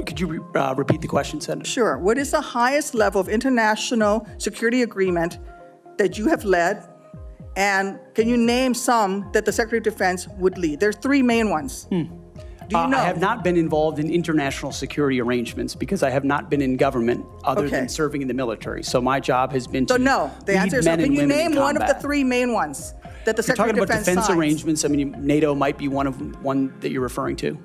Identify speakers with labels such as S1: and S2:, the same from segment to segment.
S1: Could you repeat the question, Senator?
S2: Sure. What is the highest level of international security agreement that you have led? And can you name some that the Secretary of Defense would lead? There's three main ones. Do you know?
S1: I have not been involved in international security arrangements because I have not been in government other than serving in the military. So my job has been to
S2: no. The answer is no. Can you name one of the three main ones that the Secretary of Defense
S1: signs? You're talking about defense
S2: signs?
S1: arrangements. I mean, NATO might be one that you're referring to.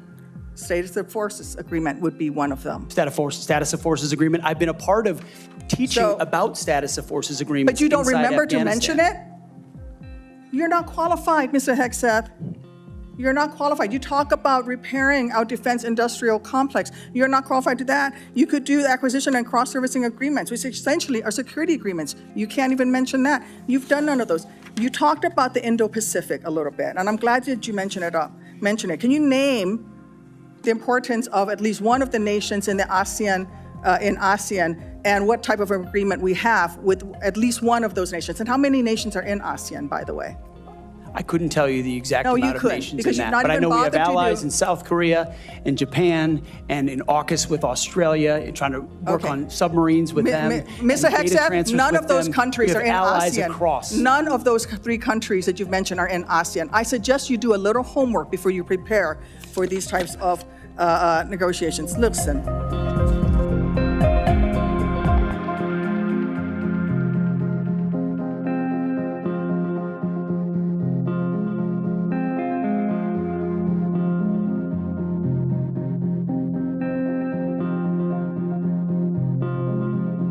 S2: Status of Forces Agreement would be one of them.
S1: Status of Forces Agreement. I've been a part of teaching about Status of Forces Agreements.
S2: But you don't remember
S1: Afghanistan.
S2: to mention it? You're not qualified, Mr. Hegseth. You're not qualified. You talk about repairing our defense industrial complex. You're not qualified to that. You could do acquisition and cross-servicing agreements, which essentially are security agreements. You can't even mention that. You've done none of those. You talked about the Indo-Pacific a little bit, and I'm glad that you mentioned it. Can you name the importance of at least one of the nations in the ASEAN, and what type of agreement we have with at least one of those nations? And how many nations are in ASEAN, by the way?
S1: I couldn't tell you the exact amount of nations in that, but I know we have allies in South Korea and Japan and in AUKUS with Australia, and trying to work on submarines with them.
S2: Mr. Hegseth, none of those countries are in ASEAN.
S1: Across.
S2: None of those three countries that you've mentioned are in ASEAN. I suggest you do a little homework before you prepare for these types of negotiations. Listen.